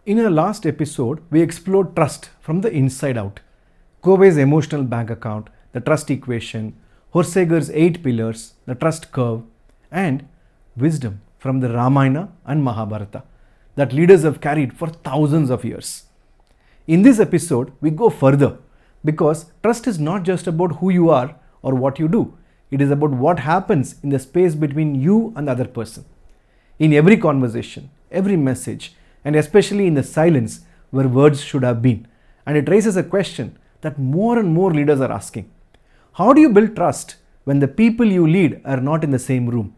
In our last episode, we explored trust from the inside out. Covey's emotional bank account, the trust equation, Horsager's 8 pillars, the trust curve, and wisdom from the Ramayana and Mahabharata that leaders have carried for thousands of years. In this episode, we go further because trust is not just about who you are or what you do. It is about what happens in the space between you and the other person. In every conversation, every message, and especially in the silence where words should have been. And it raises a question that more and more leaders are asking. How do you build trust when the people you lead are not in the same room?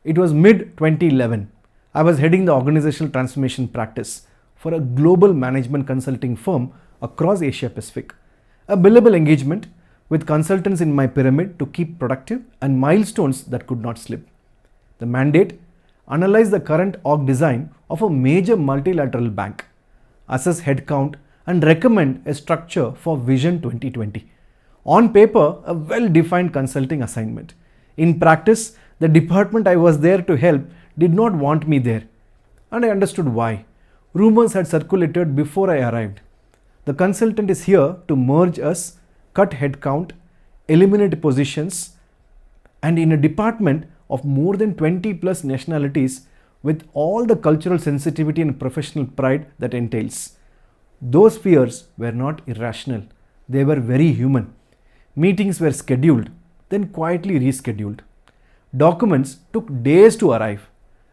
It was mid-2011. I was heading the organizational transformation practice for a global management consulting firm across Asia Pacific. A billable engagement with consultants in my pyramid to keep productive and milestones that could not slip. The mandate: analyze the current org design of a major multilateral bank, assess headcount, and recommend a structure for Vision 2020. On paper, a well-defined consulting assignment. In practice, the department I was there to help did not want me there. And I understood why. Rumors had circulated before I arrived. The consultant is here to merge us, cut headcount, eliminate positions, and in a department of more than 20 plus nationalities with all the cultural sensitivity and professional pride that entails. Those fears were not irrational. They were very human. Meetings were scheduled, then quietly rescheduled. Documents took days to arrive.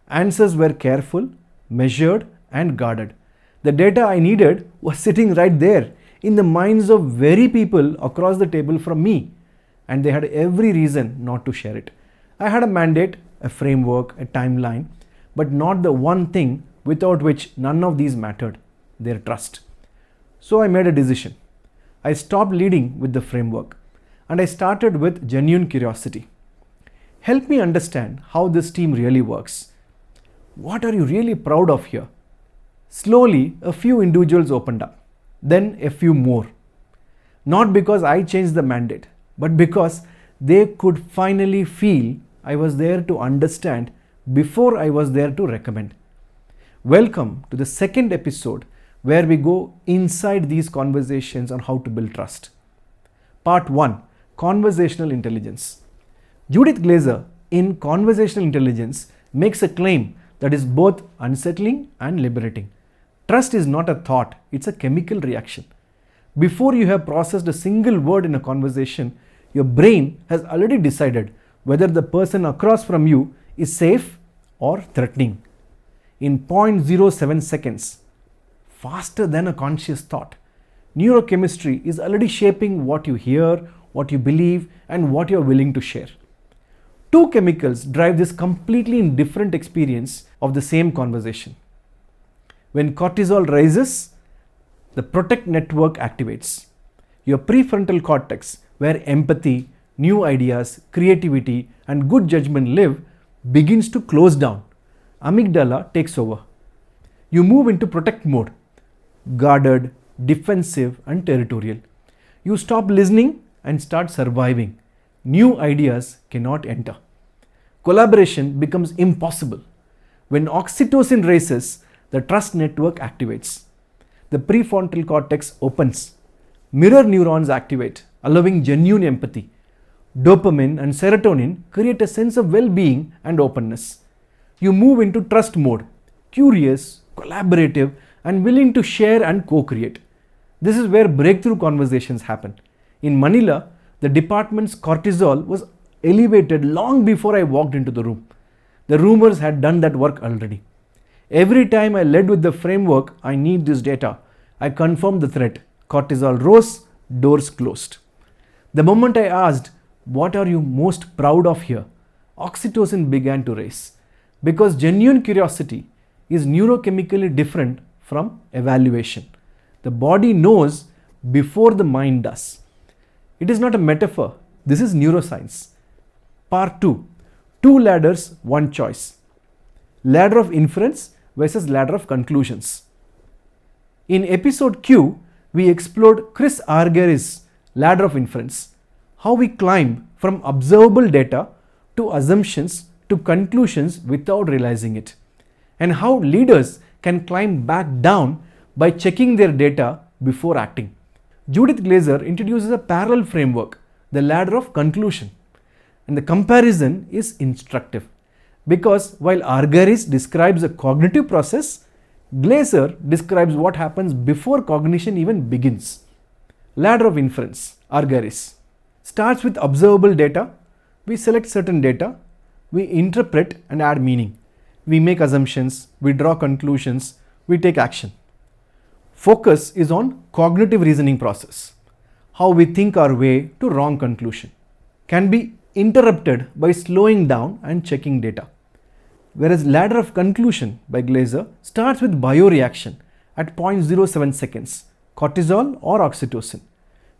Answers were careful, measured, and guarded. The data I needed was sitting right there in the minds of very people across the table from me, and they had every reason not to share it. I had a mandate, a framework, a timeline, but not the one thing without which none of these mattered: their trust. So I made a decision. I stopped leading with the framework and I started with genuine curiosity. Help me understand how this team really works. What are you really proud of here? Slowly, a few individuals opened up, then a few more. Not because I changed the mandate, but because they could finally feel I was there to understand before I was there to recommend. Welcome to the second episode where we go inside these conversations on how to build trust. Part 1: Conversational Intelligence. Judith Glaser in Conversational Intelligence makes a claim that is both unsettling and liberating. Trust is not a thought, it's a chemical reaction. Before you have processed a single word in a conversation, your brain has already decided whether the person across from you is safe or threatening. In 0.07 seconds, faster than a conscious thought, neurochemistry is already shaping what you hear, what you believe, and what you are willing to share. Two chemicals drive this completely different experience of the same conversation. When cortisol rises, the protect network activates. Your prefrontal cortex, where empathy, new ideas, creativity, and good judgment live, begins to close down. Amygdala takes over. You move into protect mode, guarded, defensive, and territorial. You stop listening and start surviving. New ideas cannot enter. Collaboration becomes impossible. When oxytocin races, the trust network activates. The prefrontal cortex opens. Mirror neurons activate, allowing genuine empathy. Dopamine and serotonin create a sense of well-being and openness. You move into trust mode, curious, collaborative, and willing to share and co-create. This is where breakthrough conversations happen. In Manila, the department's cortisol was elevated long before I walked into the room. The rumors had done that work already. Every time I led with the framework, I need this data, I confirmed the threat. Cortisol rose, doors closed. The moment I asked, what are you most proud of here? Oxytocin began to race. Because genuine curiosity is neurochemically different from evaluation. The body knows before the mind does. It is not a metaphor. This is neuroscience. Part 2. Two ladders, one choice. Ladder of inference versus ladder of conclusions. In episode Q, we explored Chris Argyris' ladder of inference. How we climb from observable data to assumptions to conclusions without realizing it. And how leaders can climb back down by checking their data before acting. Judith Glaser introduces a parallel framework, the ladder of conclusion. And the comparison is instructive because while Argyris describes a cognitive process, Glaser describes what happens before cognition even begins. Ladder of inference, Argyris, starts with observable data. We select certain data, we interpret and add meaning. We make assumptions, we draw conclusions, we take action. Focus is on cognitive reasoning process, how we think our way to wrong conclusion. Can be interrupted by slowing down and checking data. Whereas ladder of conclusion by Glaser starts with bioreaction at 0.07 seconds, cortisol or oxytocin,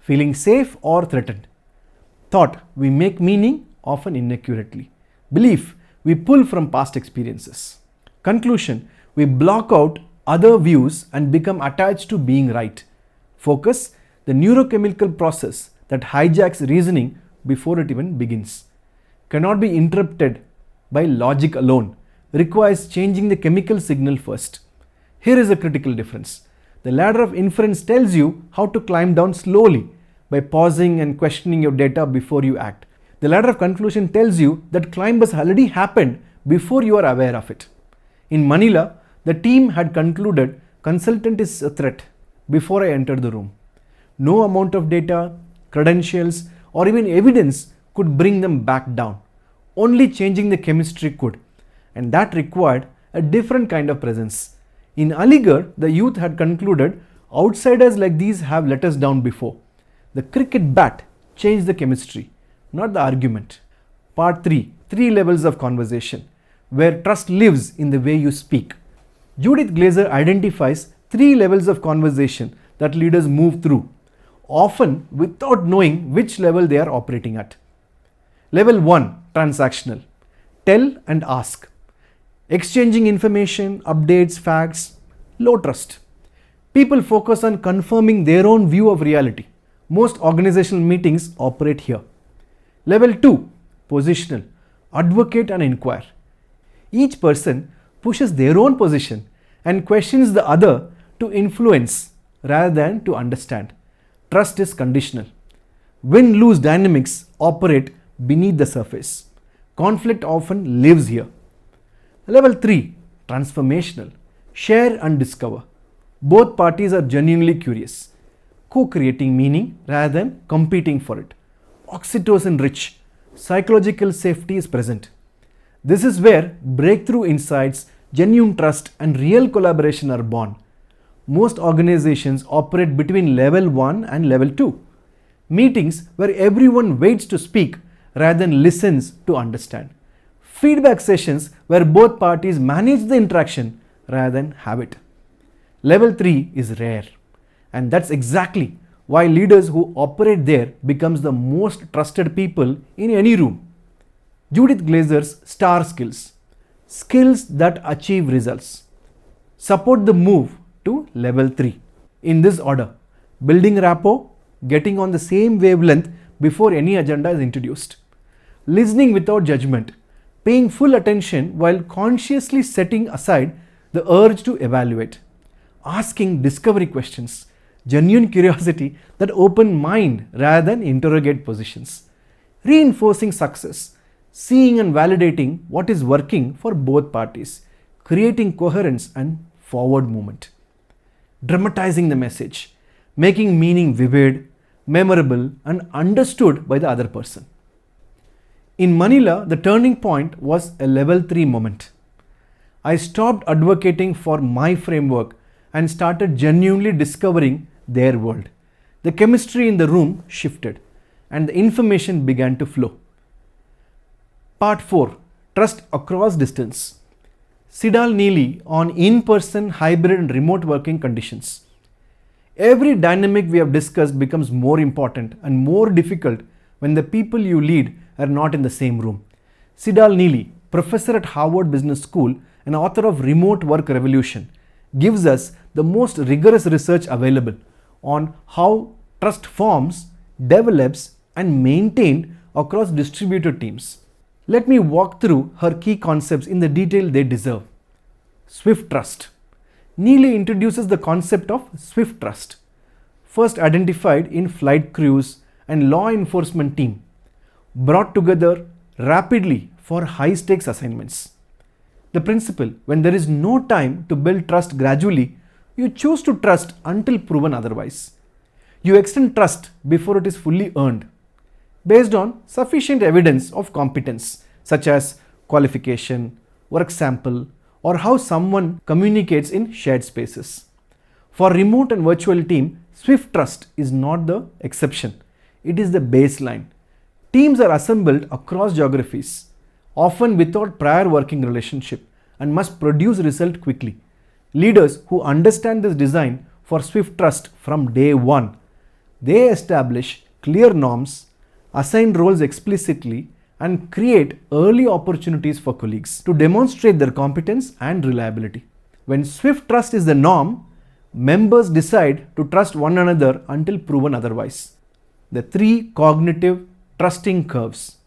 feeling safe or threatened. Thought, we make meaning, often inaccurately. Belief, we pull from past experiences. Conclusion, we block out other views and become attached to being right. Focus, the neurochemical process that hijacks reasoning before it even begins. Cannot be interrupted by logic alone, requires changing the chemical signal first. Here is a critical difference. The ladder of inference tells you how to climb down slowly by pausing and questioning your data before you act. The ladder of conclusion tells you that climb has already happened before you are aware of it. In Manila, the team had concluded consultant is a threat before I entered the room. No amount of data, credentials, or even evidence could bring them back down. Only changing the chemistry could, and that required a different kind of presence. In Aligarh, the youth had concluded outsiders like these have let us down before. The cricket bat changed the chemistry, not the argument. Part 3, 3 levels of conversation, where trust lives in the way you speak. Judith Glaser identifies 3 levels of conversation that leaders move through, often without knowing which level they are operating at. Level 1, transactional. Tell and ask. Exchanging information, updates, facts, low trust. People focus on confirming their own view of reality. Most organizational meetings operate here. Level 2, positional. Advocate and inquire. Each person pushes their own position and questions the other to influence rather than to understand. Trust is conditional. Win-lose dynamics operate beneath the surface. Conflict often lives here. Level 3, transformational. Share and discover. Both parties are genuinely curious, co-creating meaning rather than competing for it. Oxytocin rich, psychological safety is present. This is where breakthrough insights, genuine trust, and real collaboration are born. Most organizations operate between level 1 and level 2. Meetings where everyone waits to speak rather than listens to understand. Feedback sessions where both parties manage the interaction rather than have it. Level 3 is rare, and that's exactly why leaders who operate there becomes the most trusted people in any room. Judith Glaser's star skills. Skills that achieve results. Support the move to level 3. In this order, building rapport, getting on the same wavelength before any agenda is introduced. Listening without judgment, paying full attention while consciously setting aside the urge to evaluate. Asking discovery questions, genuine curiosity that open mind rather than interrogate positions. Reinforcing success, seeing and validating what is working for both parties, creating coherence and forward movement. Dramatizing the message, making meaning vivid, memorable, and understood by the other person. In Manila, the turning point was a level 3 moment. I stopped advocating for my framework and started genuinely discovering their world. The chemistry in the room shifted and the information began to flow. Part 4, Trust Across Distance. Sidal Neely on in-person, hybrid and remote working conditions. Every dynamic we have discussed becomes more important and more difficult when the people you lead are not in the same room. Sidal Neely, professor at Harvard Business School and author of Remote Work Revolution, gives us the most rigorous research available on how trust forms, develops, and maintained across distributed teams. Let me walk through her key concepts in the detail they deserve. Swift trust. Neely introduces the concept of swift trust, first identified in flight crews and law enforcement team, brought together rapidly for high stakes assignments. The principle: when there is no time to build trust gradually, you choose to trust until proven otherwise. You extend trust before it is fully earned, based on sufficient evidence of competence, such as qualification, work sample, or how someone communicates in shared spaces. For remote and virtual team, swift trust is not the exception, it is the baseline. Teams are assembled across geographies, often without prior working relationship, and must produce result quickly. Leaders who understand this design for swift trust from day one, they establish clear norms, assign roles explicitly, and create early opportunities for colleagues to demonstrate their competence and reliability. When swift trust is the norm, members decide to trust one another until proven otherwise. The 3 cognitive trusting curves.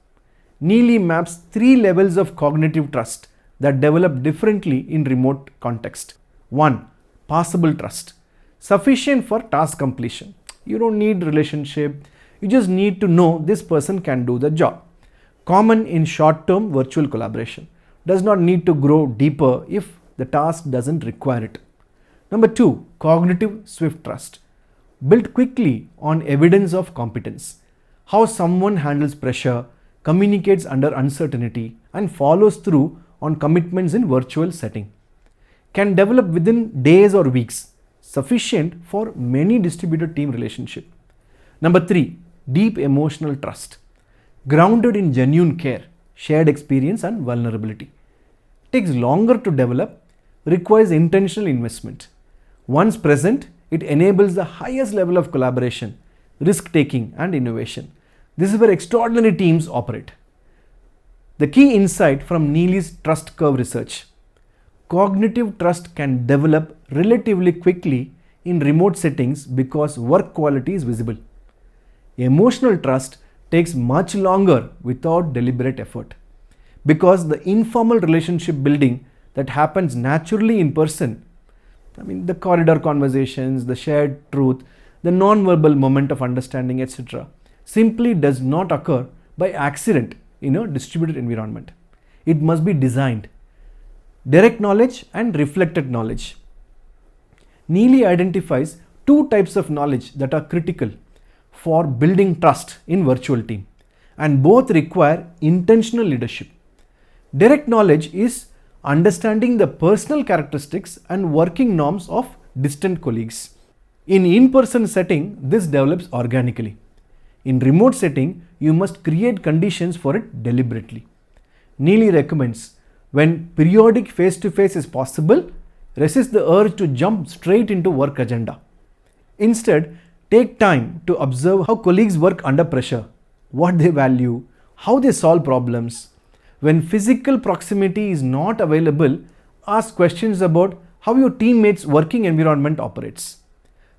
Neely maps 3 levels of cognitive trust that develop differently in remote context. 1. Passable trust. Sufficient for task completion. You don't need relationship. You just need to know this person can do the job. Common in short-term virtual collaboration. Does not need to grow deeper if the task doesn't require it. Number 2. Cognitive swift trust. Built quickly on evidence of competence. How someone handles pressure, communicates under uncertainty, and follows through on commitments in virtual setting. Can develop within days or weeks, sufficient for many distributed team relationship. Number 3. Deep emotional trust. Grounded in genuine care, shared experience, and vulnerability. Takes longer to develop, requires intentional investment. Once present, it enables the highest level of collaboration, risk-taking, and innovation. This is where extraordinary teams operate. The key insight from Neely's trust curve research. Cognitive trust can develop relatively quickly in remote settings because work quality is visible. Emotional trust takes much longer without deliberate effort, because the informal relationship building that happens naturally in person, the corridor conversations, the shared truth, the non-verbal moment of understanding, etc., simply does not occur by accident in a distributed environment. It must be designed. Direct knowledge and reflected knowledge. Neely identifies 2 types of knowledge that are critical for building trust in virtual team, and both require intentional leadership. Direct knowledge is understanding the personal characteristics and working norms of distant colleagues. In in-person setting, this develops organically. In remote setting, you must create conditions for it deliberately. Neely recommends, when periodic face-to-face is possible, resist the urge to jump straight into work agenda. Instead, take time to observe how colleagues work under pressure, what they value, how they solve problems. When physical proximity is not available, ask questions about how your teammates' working environment operates.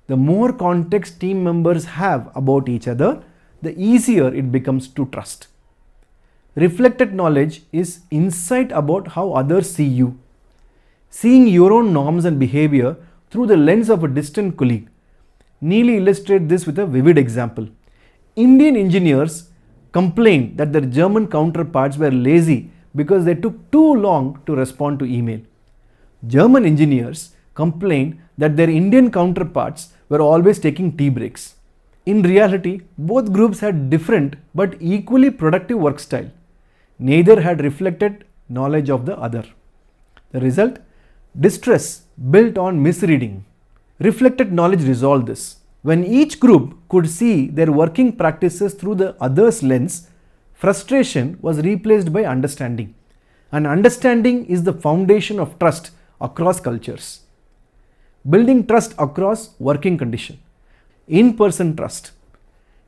The more context team members have about each other, the easier it becomes to trust. Reflected knowledge is insight about how others see you. Seeing your own norms and behavior through the lens of a distant colleague. Neely illustrates this with a vivid example. Indian engineers complained that their German counterparts were lazy because they took too long to respond to email. German engineers complained that their Indian counterparts were always taking tea breaks. In reality, both groups had different but equally productive work style. Neither had reflected knowledge of the other. The result? Distress built on misreading. Reflected knowledge resolved this. When each group could see their working practices through the other's lens, frustration was replaced by understanding. And understanding is the foundation of trust across cultures. Building trust across working condition. In-person trust.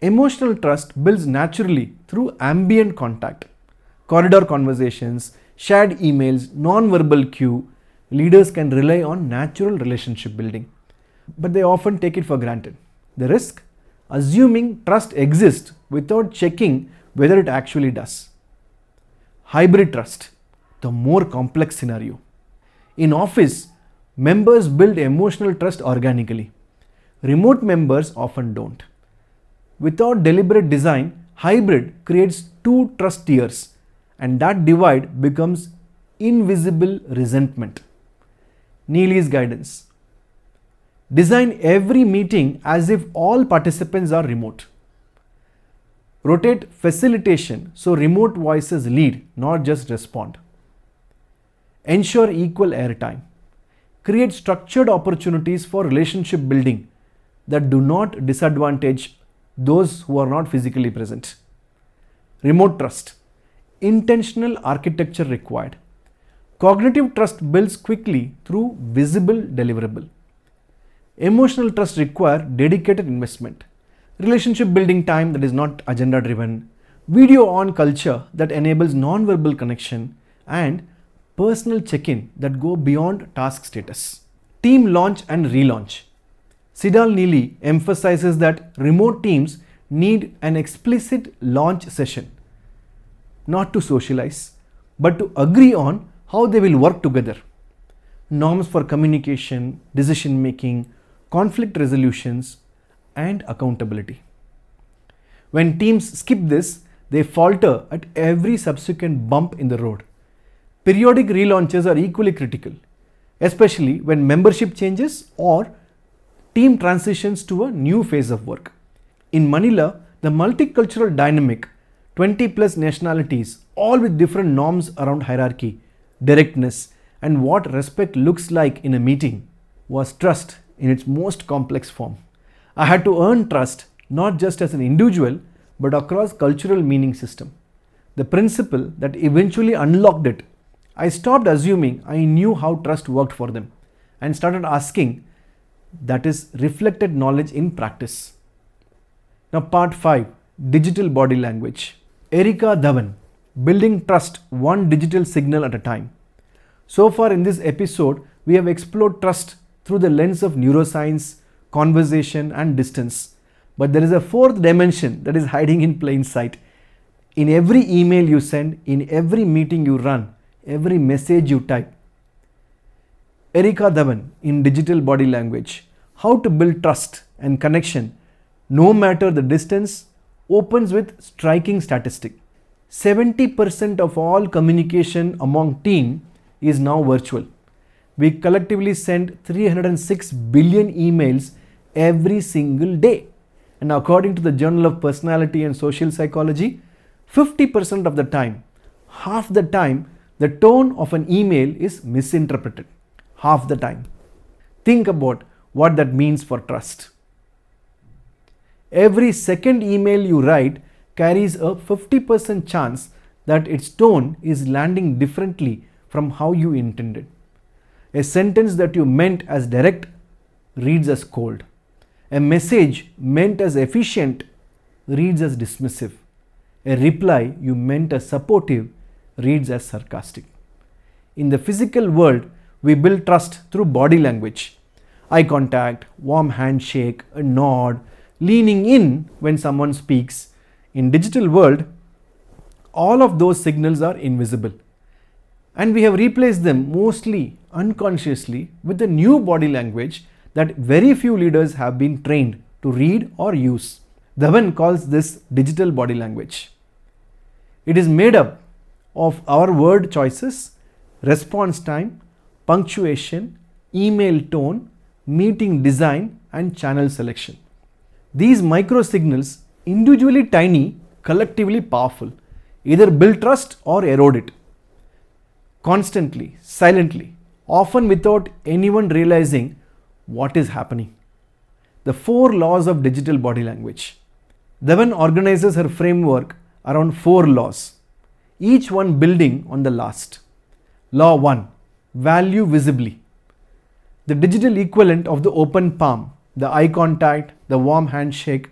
Emotional trust builds naturally through ambient contact. Corridor conversations, shared emails, non-verbal cue. Leaders can rely on natural relationship building, but they often take it for granted. The risk? Assuming trust exists without checking whether it actually does. Hybrid trust, the more complex scenario. In office, Members build emotional trust organically. Remote members often don't. Without deliberate design, hybrid creates two trust tiers, and that divide becomes invisible resentment. Neely's guidance. Design every meeting as if all participants are remote. Rotate facilitation so remote voices lead, not just respond. Ensure equal airtime. Create structured opportunities for relationship building that do not disadvantage those who are not physically present. Remote trust. Intentional architecture required. Cognitive trust builds quickly through visible deliverable. Emotional trust require dedicated investment. Relationship building time that is not agenda driven. Video on culture that enables non-verbal connection, and personal check-in that go beyond task status. Team launch and relaunch. Sidal Neely emphasizes that remote teams need an explicit launch session, not to socialize, but to agree on how they will work together. Norms for communication, decision making, conflict resolutions, and accountability. When teams skip this, they falter at every subsequent bump in the road. Periodic relaunches are equally critical, especially when membership changes or team transitions to a new phase of work. In Manila, the multicultural dynamic, 20 plus nationalities, all with different norms around hierarchy, directness, and what respect looks like in a meeting, was trust in its most complex form. I had to earn trust not just as an individual but across cultural meaning system. The principle that eventually unlocked it, I stopped assuming I knew how trust worked for them and started asking, that is reflected knowledge in practice. Now part 5, digital body language. Erika Dhawan, building trust one digital signal at a time. So far in this episode, we have explored trust through the lens of neuroscience, conversation, and distance. But there is a fourth dimension that is hiding in plain sight. In every email you send, in every meeting you run, every message you type. Erika Dhawan in digital body language, how to build trust and connection no matter the distance, opens with striking statistic. 70% of all communication among team is now virtual. We collectively send 306 billion emails every single day. And according to the Journal of Personality and Social Psychology, 50% of the time, half the time, the tone of an email is misinterpreted. Half the time. Think about what that means for trust. Every second email you write carries a 50% chance that its tone is landing differently from how you intended. A sentence that you meant as direct reads as cold. A message meant as efficient reads as dismissive. A reply you meant as supportive reads as sarcastic. In the physical world, we build trust through body language. Eye contact, warm handshake, a nod, leaning in when someone speaks. In digital world, all of those signals are invisible. And we have replaced them mostly unconsciously with a new body language that very few leaders have been trained to read or use. Dhawan calls this digital body language. It is made up of our word choices, response time, punctuation, email tone, meeting design, and channel selection. These micro signals, individually tiny, collectively powerful, either build trust or erode it. Constantly, silently, often without anyone realizing what is happening. The 4 laws of digital body language. Dhawan organizes her framework around 4 laws, each one building on the last. Law 1. Value visibly. The digital equivalent of the open palm, the eye contact, the warm handshake.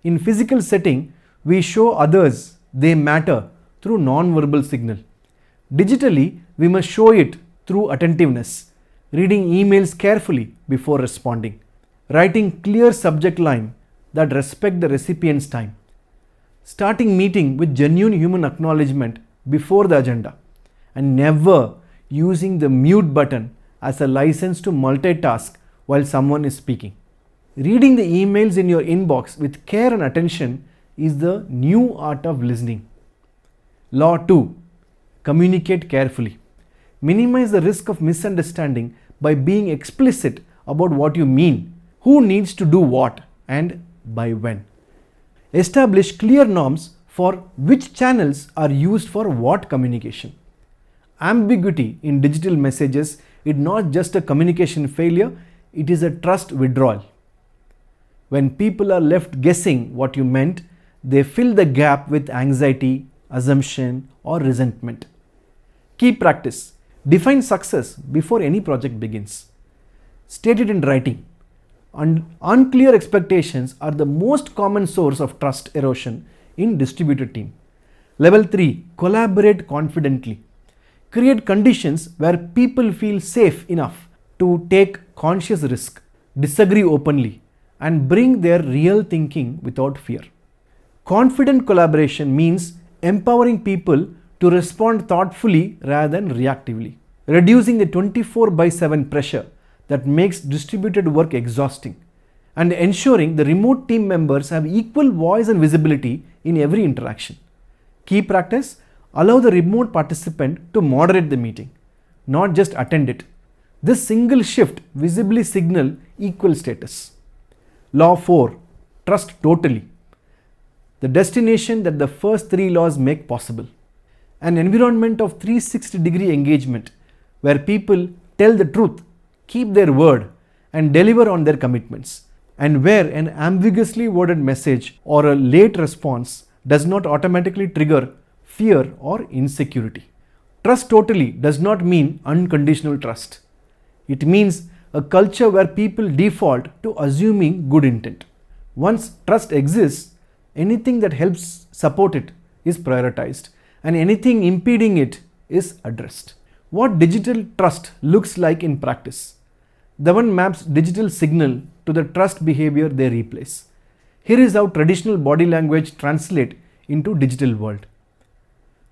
In physical setting, we show others they matter through non-verbal signal. Digitally, we must show it through attentiveness, reading emails carefully before responding, writing clear subject line that respect the recipient's time, starting meeting with genuine human acknowledgement before the agenda, and never using the mute button as a license to multitask while someone is speaking. Reading the emails in your inbox with care and attention is the new art of listening. Law 2. Communicate carefully. Minimize the risk of misunderstanding by being explicit about what you mean, who needs to do what, and by when. Establish clear norms for which channels are used for what communication. Ambiguity in digital messages is not just a communication failure, it is a trust withdrawal. When people are left guessing what you meant, they fill the gap with anxiety, assumption, or resentment. Key practice. Define success before any project begins. State it in writing. Unclear expectations are the most common source of trust erosion in distributed team. Level 3. Collaborate confidently. Create conditions where people feel safe enough to take conscious risk, disagree openly, and bring their real thinking without fear. Confident collaboration means empowering people to respond thoughtfully rather than reactively, reducing the 24/7 pressure that makes distributed work exhausting, and ensuring the remote team members have equal voice and visibility in every interaction. Key practice. Allow the remote participant to moderate the meeting, not just attend it. This single shift visibly signals equal status. Law 4. Trust totally. The destination that the first 3 laws make possible. An environment of 360-degree engagement where people tell the truth, keep their word, and deliver on their commitments, and where an ambiguously worded message or a late response does not automatically trigger fear or insecurity. Trust totally does not mean unconditional trust. It means a culture where people default to assuming good intent. Once trust exists, anything that helps support it is prioritized, and anything impeding it is addressed. What digital trust looks like in practice. Dhawan maps digital signal to the trust behavior they replace. Here is how traditional body language translates into digital world.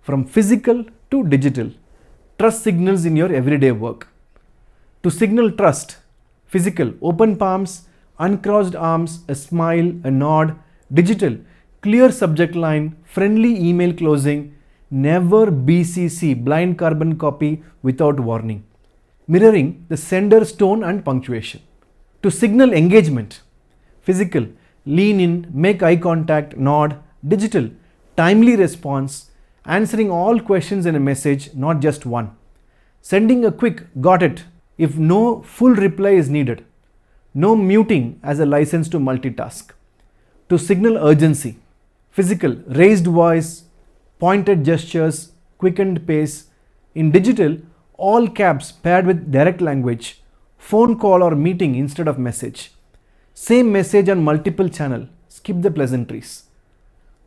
From physical to digital, trust signals in your everyday work. To signal trust, physical, open palms, uncrossed arms, a smile, a nod. Digital, clear subject line, friendly email closing, never BCC, blind carbon copy without warning. Mirroring the sender's tone and punctuation. To signal engagement, physical, lean in, make eye contact, nod. Digital, timely response, answering all questions in a message, not just one. Sending a quick got it if no full reply is needed. No muting as a license to multitask. To signal urgency, physical, raised voice, pointed gestures, quickened pace. In digital, all caps paired with direct language, phone call or meeting instead of message. Same message on multiple channel, skip the pleasantries.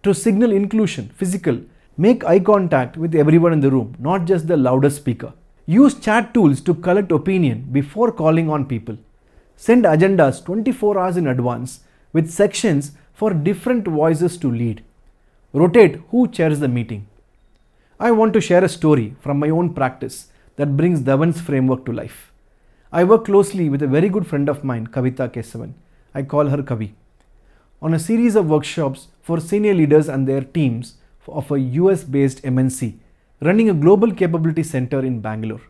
To signal inclusion, physical, make eye contact with everyone in the room, not just the loudest speaker. Use chat tools to collect opinion before calling on people. Send agendas 24 hours in advance with sections for different voices to lead. Rotate who chairs the meeting. I want to share a story from my own practice that brings Dhawan's framework to life. I work closely with a very good friend of mine, Kavita Kesavan. I call her Kavi. On a series of workshops for senior leaders and their teams of a US-based MNC running a global capability center in Bangalore.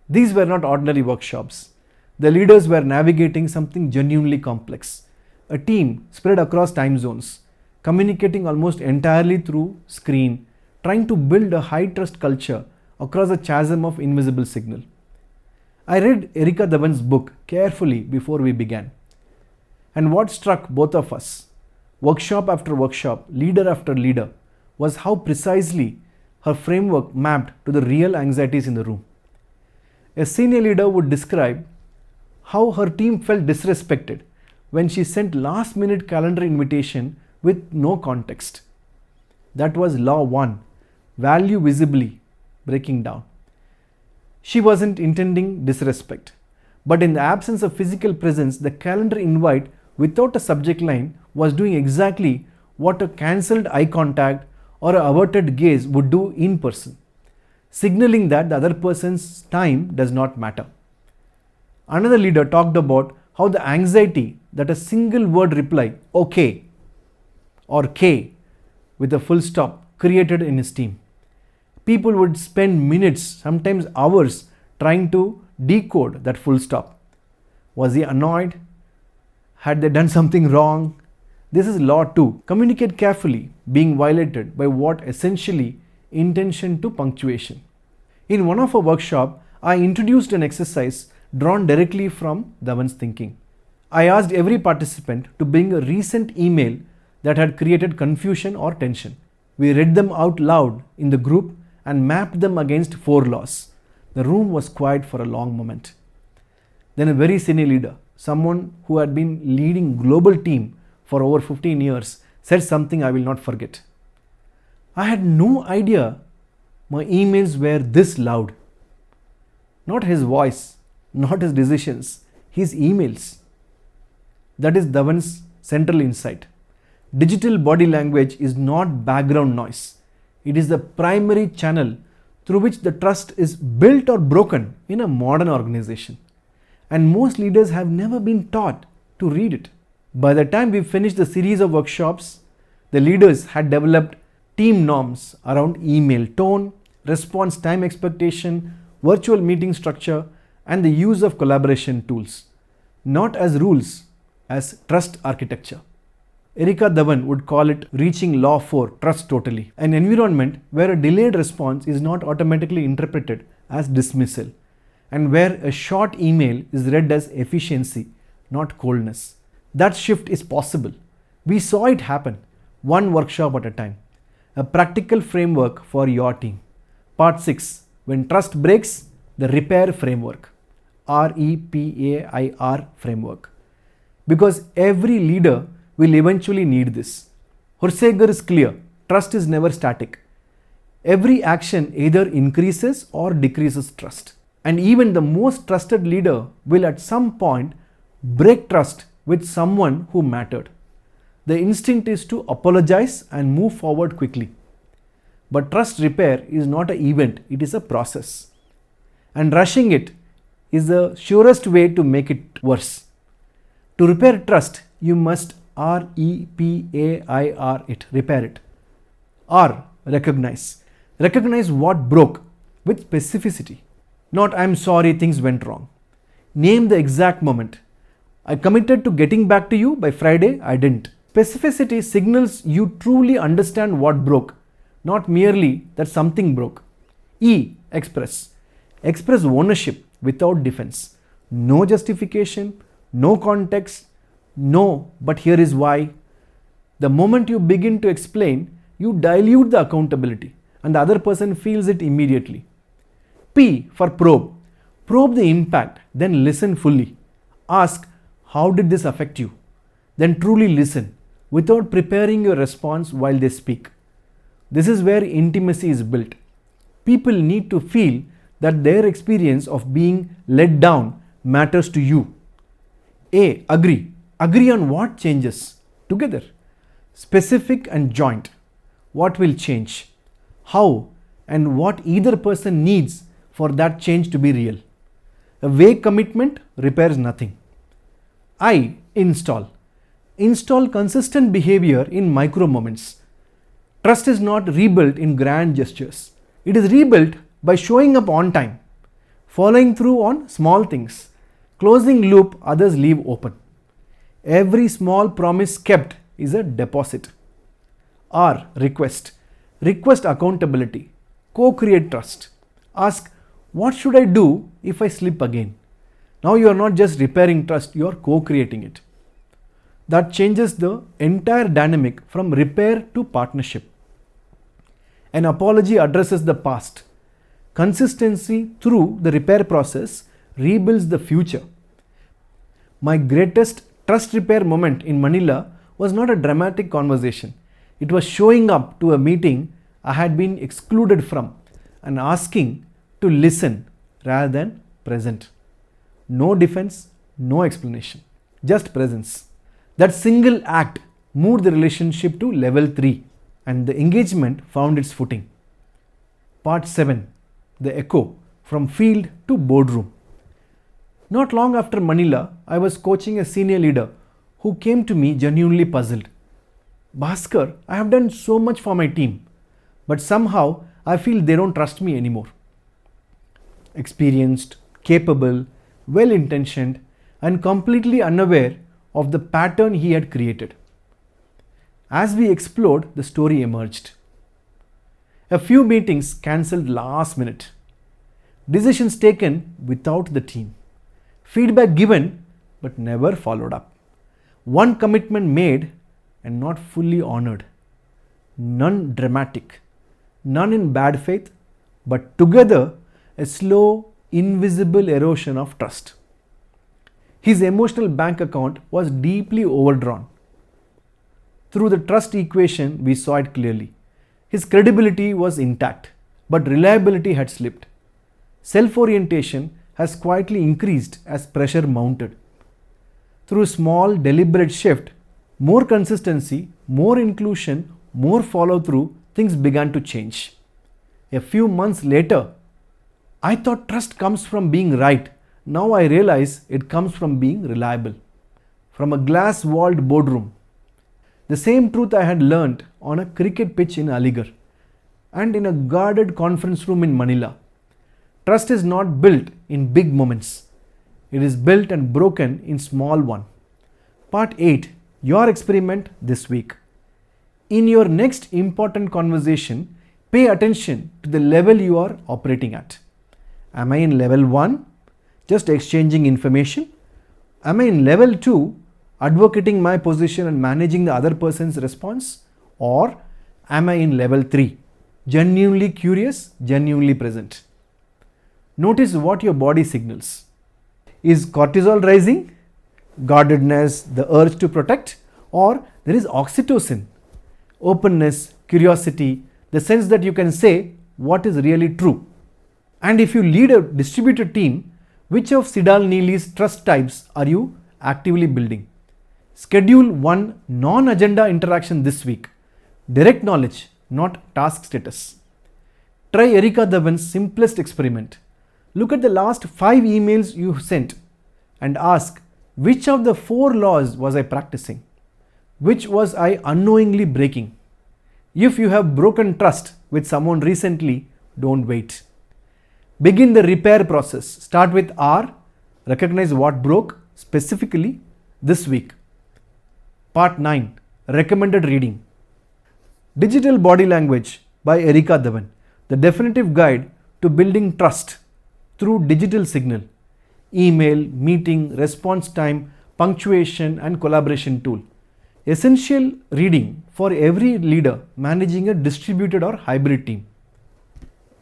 These were not ordinary workshops. The leaders were navigating something genuinely complex. A team spread across time zones, communicating almost entirely through screen, trying to build a high-trust culture across a chasm of invisible signal. I read Erika Dhawan's book carefully before we began. And what struck both of us, workshop after workshop, leader after leader, was how precisely her framework mapped to the real anxieties in the room. A senior leader would describe how her team felt disrespected when she sent last-minute calendar invitation with no context. That was law 1, value visibly breaking down. She wasn't intending disrespect, but in the absence of physical presence, the calendar invite without a subject line was doing exactly what a cancelled eye contact or a averted gaze would do in person, signaling that the other person's time does not matter. Another leader talked about how the anxiety that a single word reply, okay, or K with a full stop, created in his team. People would spend minutes, sometimes hours, trying to decode that full stop. Was he annoyed? Had they done something wrong? This is law 2. Communicate carefully, being violated by what essentially intention to punctuation. In one of our workshops, I introduced an exercise drawn directly from Dhawan's thinking. I asked every participant to bring a recent email that had created confusion or tension. We read them out loud in the group and mapped them against 4 laws. The room was quiet for a long moment. Then a very senior leader, someone who had been leading global team for over 15 years, said something I will not forget. I had no idea my emails were this loud. Not his voice, not his decisions, his emails. That is Dhawan's central insight. Digital body language is not background noise. It is the primary channel through which the trust is built or broken in a modern organization. And most leaders have never been taught to read it. By the time we finished the series of workshops, the leaders had developed team norms around email tone, response time expectation, virtual meeting structure, and the use of collaboration tools, not as rules, as trust architecture. Erika Dhawan would call it reaching law 4, trust totally, an environment where a delayed response is not automatically interpreted as dismissal, and where a short email is read as efficiency, not coldness. That shift is possible. We saw it happen, one workshop at a time. A practical framework for your team. Part 6. When trust breaks, the repair framework. REPAIR framework. Because every leader will eventually need this. Horseger is clear. Trust is never static. Every action either increases or decreases trust. And even the most trusted leader will at some point break trust with someone who mattered. The instinct is to apologize and move forward quickly. But trust repair is not an event, it is a process. And rushing it is the surest way to make it worse. To repair trust, you must REPAIR it, repair it. R, recognize. Recognize what broke with specificity. Not I'm sorry things went wrong. Name the exact moment. I committed to getting back to you by Friday, I didn't. Specificity signals you truly understand what broke, not merely that something broke. E, express. Express ownership without defense. No justification, no context, no, but here is why. The moment you begin to explain, you dilute the accountability and the other person feels it immediately. P, for probe. Probe the impact, then listen fully. Ask, how did this affect you? Then truly listen without preparing your response while they speak. This is where intimacy is built. People need to feel that their experience of being let down matters to you. A, agree. Agree on what changes together. Specific and joint. What will change? How and what either person needs for that change to be real. A vague commitment repairs nothing. I, install. Install consistent behavior in micro moments. Trust is not rebuilt in grand gestures. It is rebuilt by showing up on time, following through on small things, closing loop others leave open. Every small promise kept is a deposit. R, request. Request accountability. Co-create trust. Ask, what should I do if I slip again? Now you are not just repairing trust, you are co-creating it. That changes the entire dynamic from repair to partnership. An apology addresses the past. Consistency through the repair process rebuilds the future. My greatest trust repair moment in Manila was not a dramatic conversation. It was showing up to a meeting I had been excluded from and asking to listen rather than present. No defense, no explanation, just presence. That single act moved the relationship to level 3 and the engagement found its footing. Part 7. The echo from field to boardroom. Not long after Manila, I was coaching a senior leader who came to me genuinely puzzled. Bhaskar, I have done so much for my team, but somehow I feel they don't trust me anymore. Experienced, capable, well intentioned, and completely unaware of the pattern he had created. As we explored, the story emerged. A few meetings cancelled last minute. Decisions taken without the team. Feedback given but never followed up. One commitment made and not fully honored. None dramatic, none in bad faith, but together a slow, invisible erosion of trust. His emotional bank account was deeply overdrawn. Through the trust equation, we saw it clearly. His credibility was intact, but reliability had slipped. Self-orientation has quietly increased as pressure mounted. Through small, deliberate shift, more consistency, more inclusion, more follow-through, things began to change. A few months later, I thought trust comes from being right. Now I realize it comes from being reliable. From a glass-walled boardroom. The same truth I had learnt on a cricket pitch in Aligarh and in a guarded conference room in Manila. Trust is not built in big moments. It is built and broken in small ones. Part 8. Your experiment this week. In your next important conversation, pay attention to the level you are operating at. Am I in level 1, just exchanging information? Am I in level 2, advocating my position and managing the other person's response? Or am I in level 3, genuinely curious, genuinely present? Notice what your body signals. Is cortisol rising? Guardedness, the urge to protect? Or there is oxytocin, openness, curiosity, the sense that you can say what is really true. And if you lead a distributed team, which of Sidal-Neely's trust types are you actively building? Schedule one non-agenda interaction this week. Direct knowledge, not task status. Try Erika Dhawan's simplest experiment. Look at the last 5 emails you sent and ask, which of the 4 laws was I practicing? Which was I unknowingly breaking? If you have broken trust with someone recently, don't wait. Begin the repair process. Start with R. Recognize what broke specifically this week. Part 9. Recommended reading. Digital Body Language by Erika Dhawan. The definitive guide to building trust through digital signal, email, meeting, response time, punctuation and collaboration tool. Essential reading for every leader managing a distributed or hybrid team.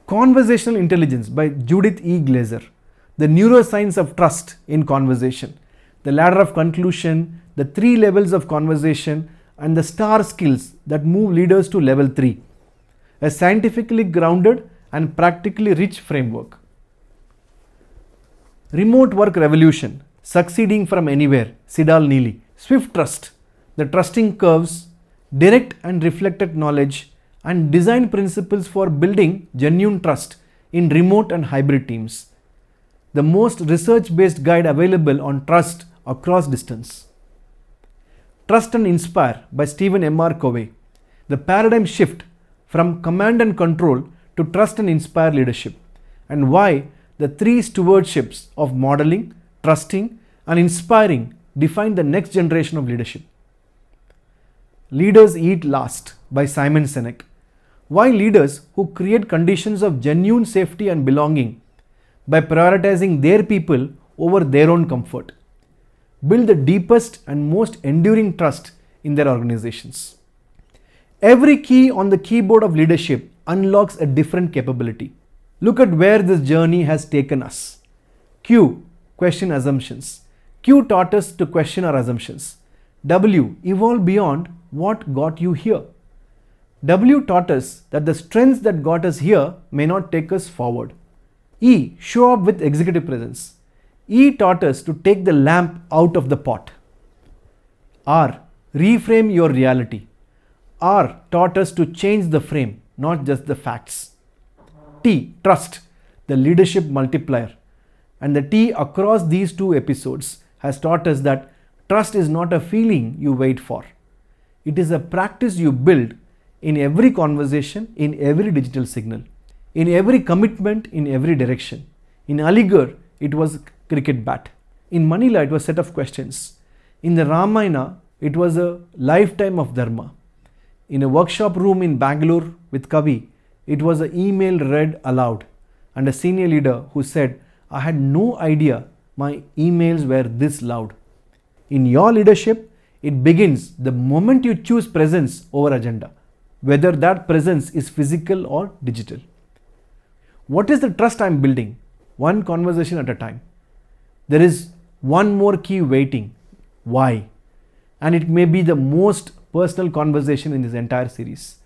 Conversational Intelligence by Judith E. Glaser. The neuroscience of trust in conversation. The ladder of conclusion, the 3 levels of conversation and the star skills that move leaders to level 3. A scientifically grounded and practically rich framework. Remote Work Revolution, Succeeding from Anywhere, Sidal-Neely. Swift Trust, the trusting curves, direct and reflected knowledge, and design principles for building genuine trust in remote and hybrid teams. The most research-based guide available on trust across distance. Trust and Inspire by Stephen M.R. Covey. The paradigm shift from command and control to trust and inspire leadership, and why the 3 stewardships of modeling, trusting, and inspiring define the next generation of leadership. Leaders Eat Last by Simon Sinek. Why leaders who create conditions of genuine safety and belonging by prioritizing their people over their own comfort build the deepest and most enduring trust in their organizations. Every key on the keyboard of leadership unlocks a different capability. Look at where this journey has taken us. Q. Question assumptions. Q taught us to question our assumptions. W. Evolve beyond what got you here. W taught us that the strengths that got us here may not take us forward. E. Show up with executive presence. E taught us to take the lamp out of the pot. R. Reframe your reality. R taught us to change the frame, not just the facts. T. Trust, the leadership multiplier. And the T across these two episodes has taught us that trust is not a feeling you wait for. It is a practice you build in every conversation, in every digital signal, in every commitment, in every direction. In Aligarh, it was cricket bat. In Manila, it was set of questions. In the Ramayana, it was a lifetime of dharma. In a workshop room in Bangalore with Kavi, it was an email read aloud and a senior leader who said, I had no idea my emails were this loud. In your leadership, it begins the moment you choose presence over agenda, whether that presence is physical or digital. What is the trust I'm building? One conversation at a time. There is one more key waiting. Why? And it may be the most personal conversation in this entire series.